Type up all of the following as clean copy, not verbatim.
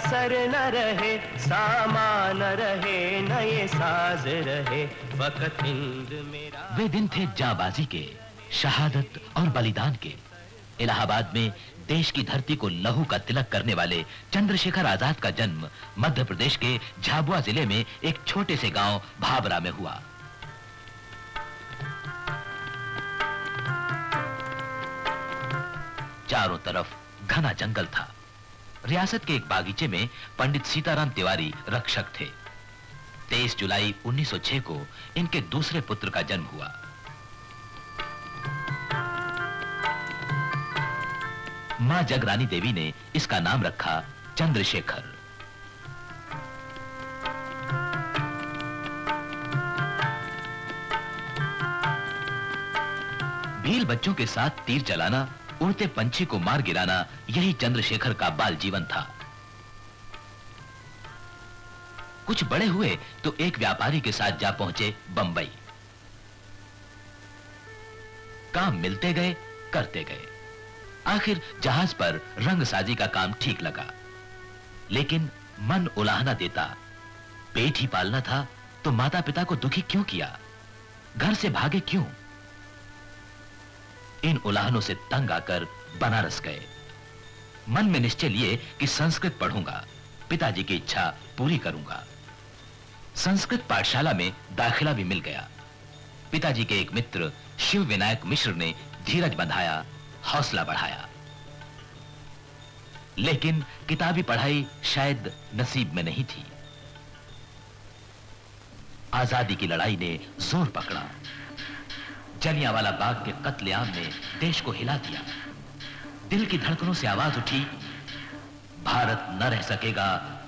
Sir न रहे, सामान रहे, नए साज रहे, वक्त हिंद मेरा। वे दिन थे जाबाजी के, शहादत और बलिदान के। इलाहाबाद में देश की धरती को लहू का तिलक करने वाले चंद्रशेखर आजाद का जन्म मध्य प्रदेश के झाबुआ जिले में एक छोटे से गांव भाबरा में हुआ। चारों तरफ घना जंगल था। रियासत के एक बागीचे में पंडित सीताराम तिवारी रक्षक थे। 23 जुलाई 1906 को इनके दूसरे पुत्र का जन्म हुआ। मां जगरानी देवी ने इसका नाम रखा चंद्रशेखर। भील बच्चों के साथ तीर चलाना, उड़ते पंछी को मार गिराना, यही चंद्रशेखर का बाल जीवन था। कुछ बड़े हुए तो एक व्यापारी के साथ जा पहुंचे बंबई। काम मिलते गए, करते गए। आखिर जहाज पर रंगसाजी का काम ठीक लगा, लेकिन मन उलाहना देता। पेट ही पालना था तो माता पिता को दुखी क्यों किया? घर से भागे क्यों? इन उलाहनों से तंग आकर बनारस गए। मन में निश्चय लिए कि संस्कृत पढ़ूंगा, पिताजी की इच्छा पूरी करूंगा। संस्कृत पाठशाला में दाखिला भी मिल गया। पिताजी के एक मित्र शिव विनायक मिश्र ने धीरज बंधाया, हौसला बढ़ाया। लेकिन किताबी पढ़ाई शायद नसीब में नहीं थी। आजादी की लड़ाई ने जोर पकड़ा। जलियांवाला बाग के कत्लेआम ने देश को हिला दिया। दिल की धड़कनों से आवाज उठी, भारत न रह सकेगा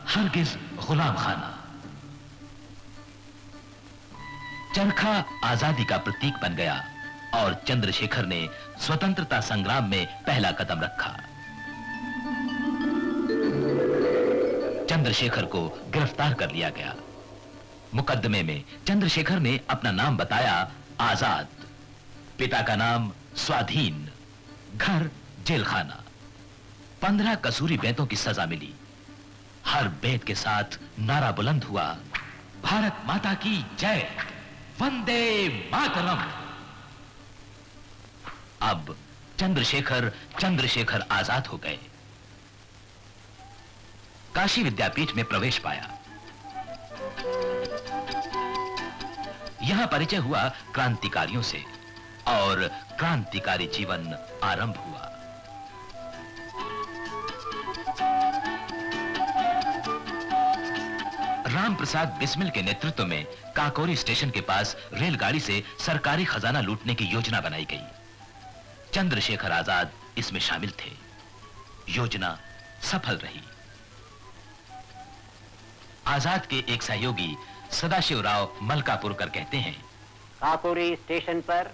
हरगिज गुलाम खाना। चरखा आजादी का प्रतीक बन गया और चंद्रशेखर ने स्वतंत्रता संग्राम में पहला कदम रखा। चंद्रशेखर को गिरफ्तार कर लिया गया। मुकदमे में चंद्रशेखर ने अपना नाम बताया आजाद, पिता का नाम स्वाधीन, घर जेलखाना। 15 कसूरी बेंतों की सजा मिली। हर बेंत के साथ नारा बुलंद हुआ, भारत माता की जय, वंदे मातरम। अब चंद्रशेखर आजाद हो गए। काशी विद्यापीठ में प्रवेश पाया। यहां परिचय हुआ क्रांतिकारियों से और क्रांतिकारी जीवन आरंभ हुआ। राम प्रसाद बिस्मिल के नेतृत्व में काकोरी स्टेशन के पास रेलगाड़ी से सरकारी खजाना लूटने की योजना बनाई गई। चंद्रशेखर आजाद इसमें शामिल थे। योजना सफल रही। आजाद के एक सहयोगी सदाशिवराव मलकापुरकर कहते हैं, काकोरी स्टेशन पर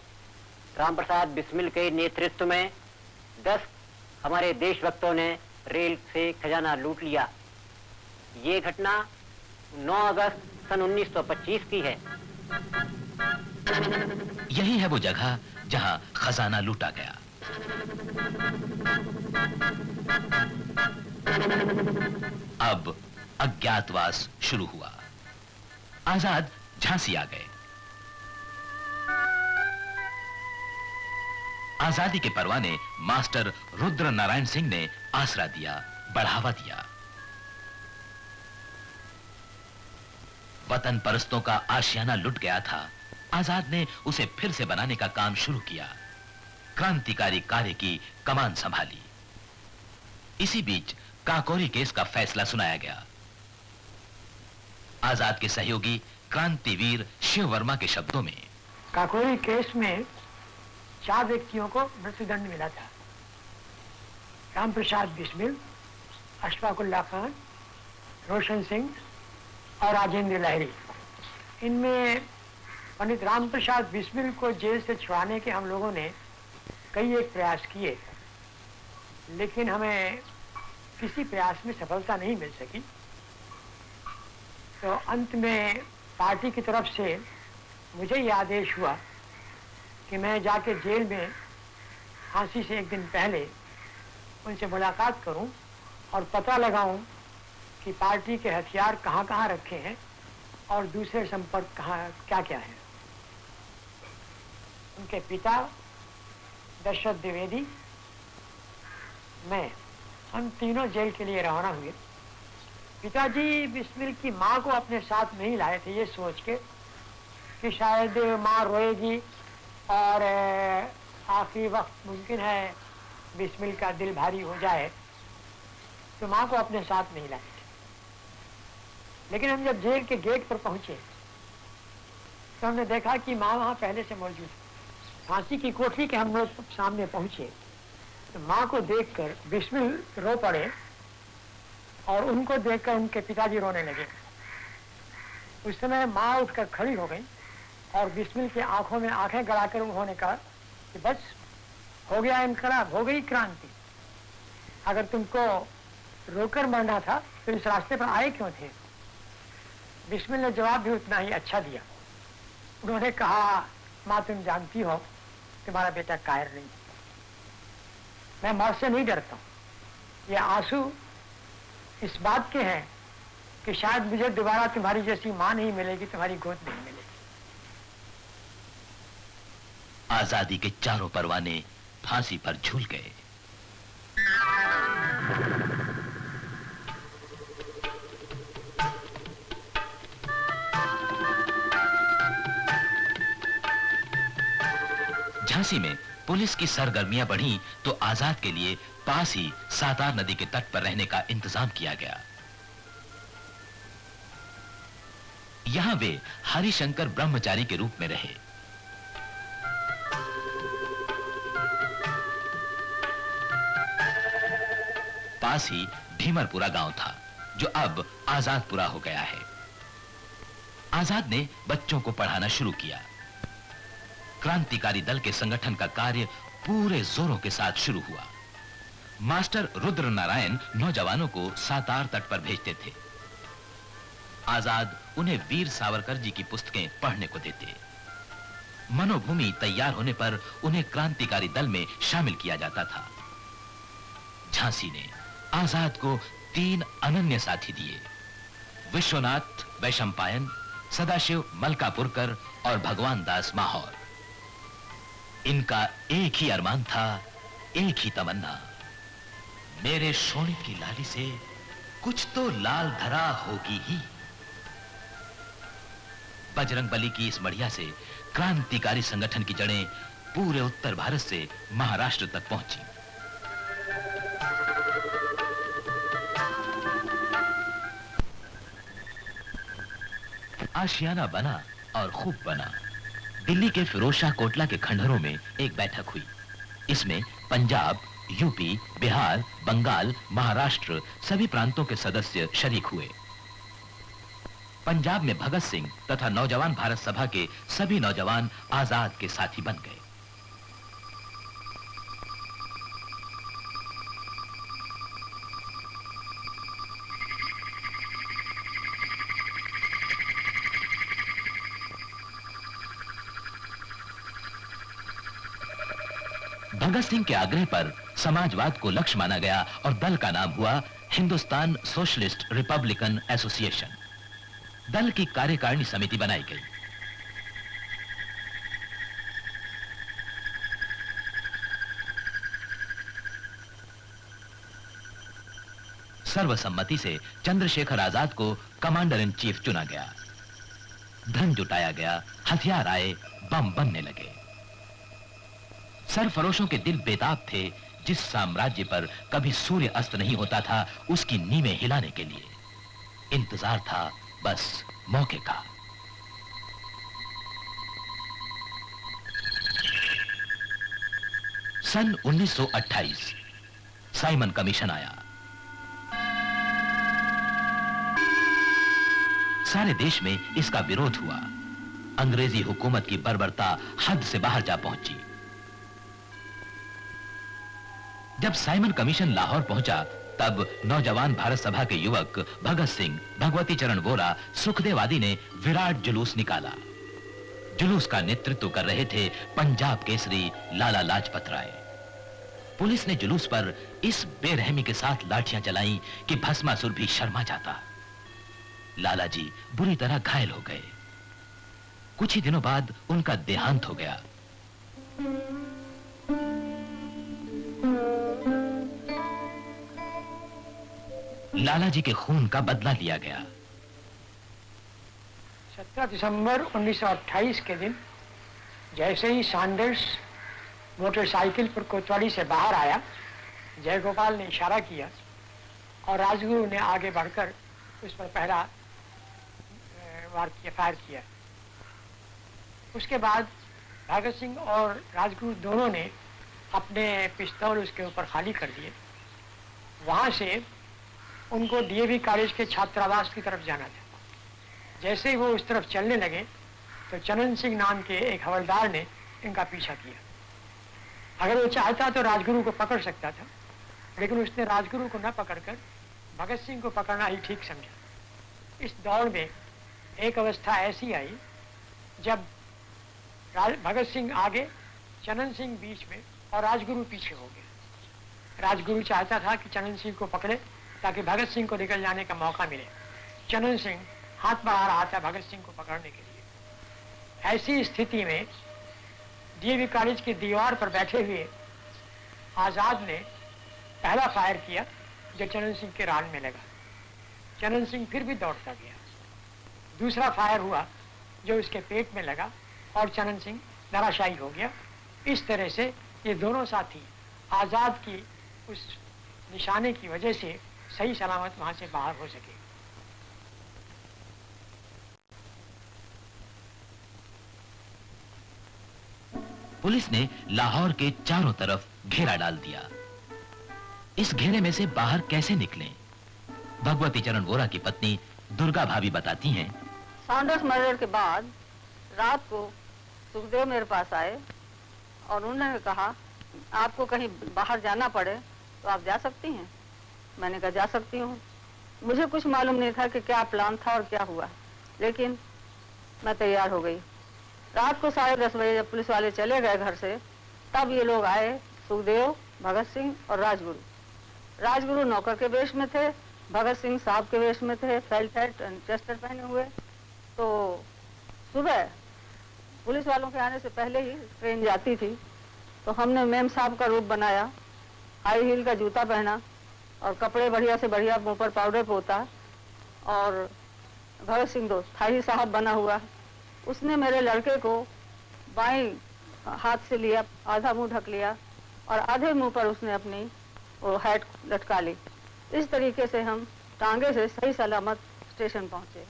रामप्रसाद बिस्मिल के नेतृत्व में 10 हमारे देशभक्तों ने रेल से खजाना लूट लिया। ये घटना 9 अगस्त सन 1925 की है। यही है वो जगह जहां खजाना लूटा गया। अब अज्ञातवास शुरू हुआ। आजाद झांसी आ गए। आजादी के परवाने मास्टर रुद्र नारायण सिंह ने आसरा दिया, बढ़ावा दिया। वतन परस्तों का आशियाना लुट गया था। आजाद ने उसे फिर से बनाने का काम शुरू किया। क्रांतिकारी कार्य की कमान संभाली। इसी बीच काकोरी केस का फैसला सुनाया गया। आजाद के सहयोगी क्रांतिवीर शिव वर्मा के शब्दों में, काकोरी केस में 4 व्यक्तियों को मृत्युदंड मिला था। रामप्रसाद बिस्मिल, अशफाकुल्ला खान, रोशन सिंह और राजेंद्र लाहिड़ी। इनमें पंडित रामप्रसाद बिस्मिल को जेल से छुड़ाने के हम लोगों ने कई एक प्रयास किए, लेकिन हमें किसी प्रयास में सफलता नहीं मिल सकी। तो अंत में पार्टी की तरफ से मुझे ये आदेश हुआ कि मैं जाके जेल में फांसी से एक दिन पहले उनसे मुलाकात करूं और पता लगाऊं कि पार्टी के हथियार कहाँ कहाँ रखे हैं और दूसरे संपर्क कहाँ क्या क्या है। उनके पिता दशरथ द्विवेदी, मैं, हम तीनों जेल के लिए रवाना हुए। पिताजी बिस्मिल की माँ को अपने साथ नहीं लाए थे, ये सोच के कि शायद माँ रोएगी और आखिरी वक्त मुमकिन है बिस्मिल का दिल भारी हो जाए, तो माँ को अपने साथ नहीं लाए थे। लेकिन हम जब जेल के गेट पर पहुंचे तो हमने देखा कि माँ वहाँ पहले से मौजूद है। फांसी की कोठरी के हम लोग सामने पहुंचे तो माँ को देखकर बिस्मिल रो पड़े और उनको देखकर उनके पिताजी रोने लगे। उस समय माँ उठकर खड़ी हो गई और बिस्मिल की आंखों में आंखें गड़ाकर उन्होंने कहा कि बस हो गया इनकलाब, हो गई क्रांति। अगर तुमको रोकर मरना था तो इस रास्ते पर आए क्यों थे? बिस्मिल ने जवाब भी उतना ही अच्छा दिया। उन्होंने कहा, माँ तुम जानती हो तुम्हारा बेटा कायर नहीं, मैं मौत से नहीं डरता हूँ। ये आंसू इस बात के हैं कि शायद मुझे दोबारा तुम्हारी जैसी माँ नहीं मिलेगी, तुम्हारी गोद नहीं मिलेगी। आजादी के चारों परवाने फांसी पर झूल गए। झांसी में पुलिस की सरगर्मियां बढ़ी तो आजाद के लिए पास ही सातार नदी के तट पर रहने का इंतजाम किया गया। यहां वे हरिशंकर ब्रह्मचारी के रूप में रहे। पास ही भीमरपुरा गांव था जो अब आजादपुरा हो गया है। आजाद ने बच्चों को पढ़ाना शुरू किया। क्रांतिकारी दल के संगठन का कार्य पूरे जोरों के साथ शुरू हुआ। मास्टर रुद्र नारायण नौजवानों को सातार तट पर भेजते थे। आजाद उन्हें वीर सावरकर जी की पुस्तकें पढ़ने को देते। मनोभूमि तैयार होने पर उन्हें क्रांतिकारी दल में शामिल किया जाता था। झांसी ने आजाद को 3 अनन्य साथी दिए, विश्वनाथ वैशंपायन, सदाशिव मलकापुरकर और भगवान दास माहौर। इनका एक ही अरमान था, एक ही तमन्ना, मेरे सोने की लाली से कुछ तो लाल धरा होगी ही। बजरंगबली की इस मढ़िया से क्रांतिकारी संगठन की जड़ें पूरे उत्तर भारत से महाराष्ट्र तक पहुंची। आशियाना बना और खूब बना। दिल्ली के फिरोजशाह कोटला के खंडहरों में एक बैठक हुई। इसमें पंजाब, यूपी, बिहार, बंगाल, महाराष्ट्र सभी प्रांतों के सदस्य शरीक हुए। पंजाब में भगत सिंह तथा नौजवान भारत सभा के सभी नौजवान आजाद के साथी बन गए। भगत सिंह के आग्रह पर समाजवाद को लक्ष्य माना गया और दल का नाम हुआ हिंदुस्तान सोशलिस्ट रिपब्लिकन एसोसिएशन। दल की कार्यकारिणी समिति बनाई गई। सर्वसम्मति से चंद्रशेखर आजाद को कमांडर इन चीफ चुना गया। धन जुटाया गया, हथियार आए, बम बनने लगे। सरफरोशों के दिल बेताब थे। जिस साम्राज्य पर कभी सूर्य अस्त नहीं होता था, उसकी नींवें हिलाने के लिए इंतजार था बस मौके का। सन 1928 साइमन कमीशन आया। सारे देश में इसका विरोध हुआ। अंग्रेजी हुकूमत की बर्बरता हद से बाहर जा पहुंची। जब साइमन कमीशन लाहौर पहुंचा तब नौजवान भारत सभा के युवक भगत सिंह, भगवती चरण वोरा, सुखदेव आदि ने विराट जुलूस निकाला। जुलूस का नेतृत्व कर रहे थे पंजाब केसरी लाला लाजपत राय। पुलिस ने जुलूस पर इस बेरहमी के साथ लाठियां चलाईं कि भस्मासुर भी शर्मा जाता। लाला जी बुरी तरह घायल हो गए। कुछ ही दिनों बाद उनका देहांत हो गया। लाला जी के खून का बदला लिया गया। 17 दिसंबर 1928 के दिन जैसे ही सैंडर्स मोटरसाइकिल पर कोतवाली से बाहर आया, जयगोपाल ने इशारा किया और राजगुरु ने आगे बढ़कर उस पर पहला फायर किया। उसके बाद भगत सिंह और राजगुरु दोनों ने अपने पिस्तौल उसके ऊपर खाली कर दिए। वहाँ से उनको डीएवी कॉलेज के छात्रावास की तरफ जाना था। जैसे ही वो उस तरफ चलने लगे तो चनन सिंह नाम के एक हवलदार ने इनका पीछा किया। अगर वो चाहता तो राजगुरु को पकड़ सकता था, लेकिन उसने राजगुरु को न पकड़कर भगत सिंह को पकड़ना ही ठीक समझा। इस दौड़ में एक अवस्था ऐसी आई जब भगत सिंह आगे, चनन सिंह बीच में और राजगुरु पीछे हो गया। राजगुरु चाहता था कि चनन सिंह को पकड़े ताकि भगत सिंह को निकल जाने का मौका मिले। चनन सिंह हाथ बढ़ा रहा था भगत सिंह को पकड़ने के लिए। ऐसी स्थिति में डीएवी कॉलेज की दीवार पर बैठे हुए आजाद ने पहला फायर किया जो चनन सिंह के रान में लगा। चनन सिंह फिर भी दौड़ता गया। दूसरा फायर हुआ जो उसके पेट में लगा और चनन सिंह धराशायी हो गया। इस तरह से ये दोनों साथी आजाद की उस निशाने की वजह से सही सलामत वहां से बाहर हो सके। पुलिस ने लाहौर के चारों तरफ घेरा डाल दिया। इस घेरे में से बाहर कैसे निकलें? भगवती चरण वोरा की पत्नी दुर्गा भाभी बताती हैं, सैंडर्स मर्डर के बाद रात को सुखदेव मेरे पास आए और उन्होंने कहा आपको कहीं बाहर जाना पड़े तो आप जा सकती हैं। मैंने कहा जा सकती हूँ। मुझे कुछ मालूम नहीं था कि क्या प्लान था और क्या हुआ, लेकिन मैं तैयार हो गई। रात को 10:30 बजे जब पुलिस वाले चले गए घर से, तब ये लोग आए, सुखदेव, भगत सिंह और राजगुरु। राजगुरु नौकर के वेश में थे, भगत सिंह साहब के वेश में थे, फेल्ट हैट एंड चेस्टर पहने हुए। तो सुबह पुलिस वालों के आने से पहले ही ट्रेन जाती थी, तो हमने मेम साहब का रूप बनाया, हाई हील का जूता पहना और कपड़े बढ़िया से बढ़िया, मुंह पर पाउडर पोता, और भगत सिंह दोस्त थाई साहब बना हुआ। उसने मेरे लड़के को बाएं हाथ से लिया, आधा मुंह ढक लिया और आधे मुंह पर उसने अपनी वो हैट लटका ली। इस तरीके से हम टांगे से सही सलामत स्टेशन पहुंचे।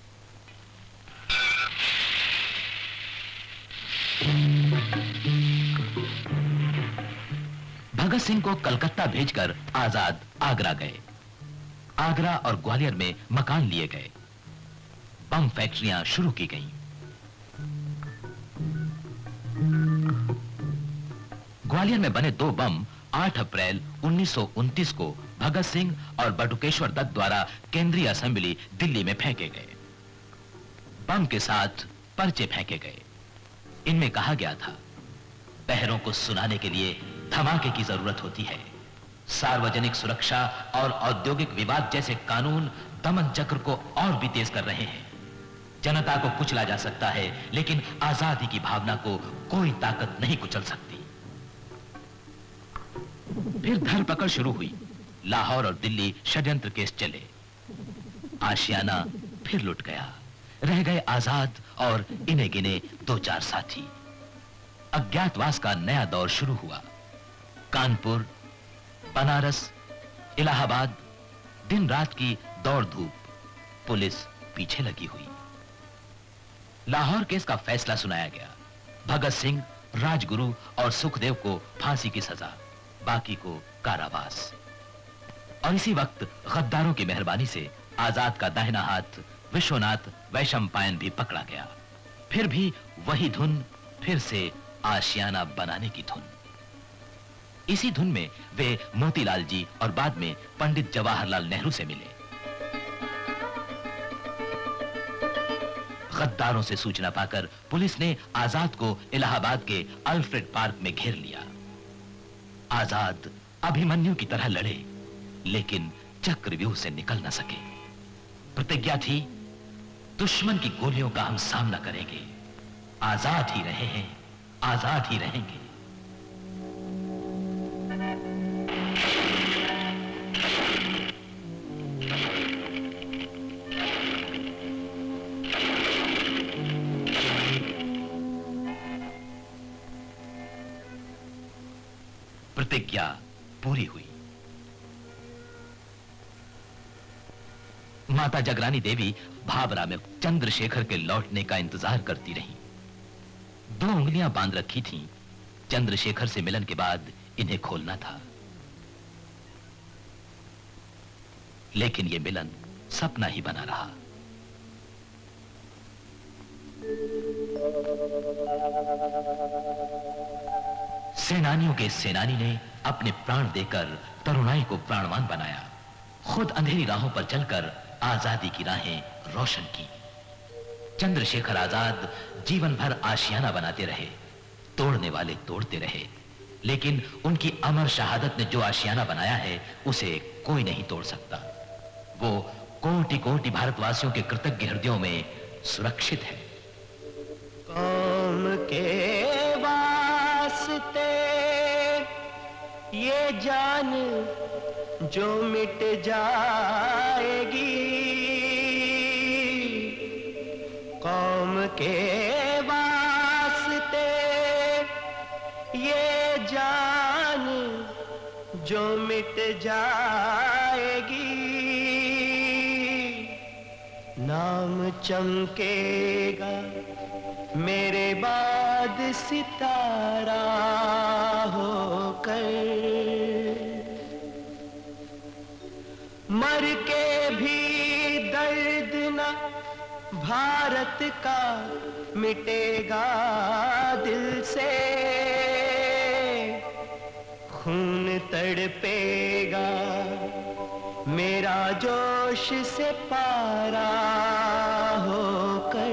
भगत सिंह को कलकत्ता भेजकर आजाद आगरा गए। आगरा और ग्वालियर में मकान लिए गए। बम फैक्ट्रियां शुरू की गईं। ग्वालियर में बने 2 बम 8 अप्रैल 1929 को भगत सिंह और बटुकेश्वर दत्त द्वारा केंद्रीय असेंबली दिल्ली में फेंके गए। बम के साथ पर्चे फेंके गए। इनमें कहा गया था, पहरों को सुनाने के लिए धमाके की जरूरत होती है। सार्वजनिक सुरक्षा और औद्योगिक विवाद जैसे कानून दमन चक्र को और भी तेज कर रहे हैं। जनता को कुचला जा सकता है, लेकिन आजादी की भावना को कोई ताकत नहीं कुचल सकती। फिर धरपकड़ शुरू हुई। लाहौर और दिल्ली षड्यंत्र केस चले। आशियाना फिर लुट गया। रह गए आजाद और इन्हें गिने 2-4 साथी। अज्ञातवास का नया दौर शुरू हुआ। कानपुर, बनारस, इलाहाबाद, दिन रात की दौड़ धूप, पुलिस पीछे लगी हुई। लाहौर केस का फैसला सुनाया गया। भगत सिंह, राजगुरु और सुखदेव को फांसी की सजा, बाकी को कारावास। और इसी वक्त गद्दारों की मेहरबानी से आजाद का दाहिना हाथ विश्वनाथ वैशंपायन भी पकड़ा गया। फिर भी वही धुन, फिर से आशियाना बनाने की धुन। इसी धुन में वे मोतीलाल जी और बाद में पंडित जवाहरलाल नेहरू से मिले। गद्दारों से सूचना पाकर पुलिस ने आजाद को इलाहाबाद के अल्फ्रेड पार्क में घेर लिया। आजाद अभिमन्यु की तरह लड़े, लेकिन चक्रव्यूह से निकल न सके। प्रतिज्ञा थी, दुश्मन की गोलियों का हम सामना करेंगे, आजाद ही रहे हैं, आजाद ही रहेंगे। प्रतिज्ञा पूरी हुई। माता जगरानी देवी भावरा में चंद्रशेखर के लौटने का इंतजार करती रहीं। 2 उंगलियां बांध रखी थीं। चंद्रशेखर से मिलन के बाद इन्हें खोलना था, लेकिन यह मिलन सपना ही बना रहा। सेनानियों के सेनानी ने अपने प्राण देकर तरुणाई को प्राणवान बनाया, खुद अंधेरी राहों पर चलकर आजादी की राहें रोशन की। चंद्रशेखर आजाद जीवन भर आशियाना बनाते रहे, तोड़ने वाले तोड़ते रहे, लेकिन उनकी अमर शहादत ने जो आशियाना बनाया है उसे कोई नहीं तोड़ सकता। वो कोटि कोटि भारतवासियों के कृतज्ञ हृदयों में सुरक्षित है। कौम के वास्ते ये जान जो मिट जाएगी, कौम के वास्ते ये जान जो मिट जाएगी, नाम चमकेगा मेरे बाद सितारा होकर, मर के भी दर्द न भारत का मिटेगा दिल से, खून तड़पेगा मेरा जोश से पारा होकर।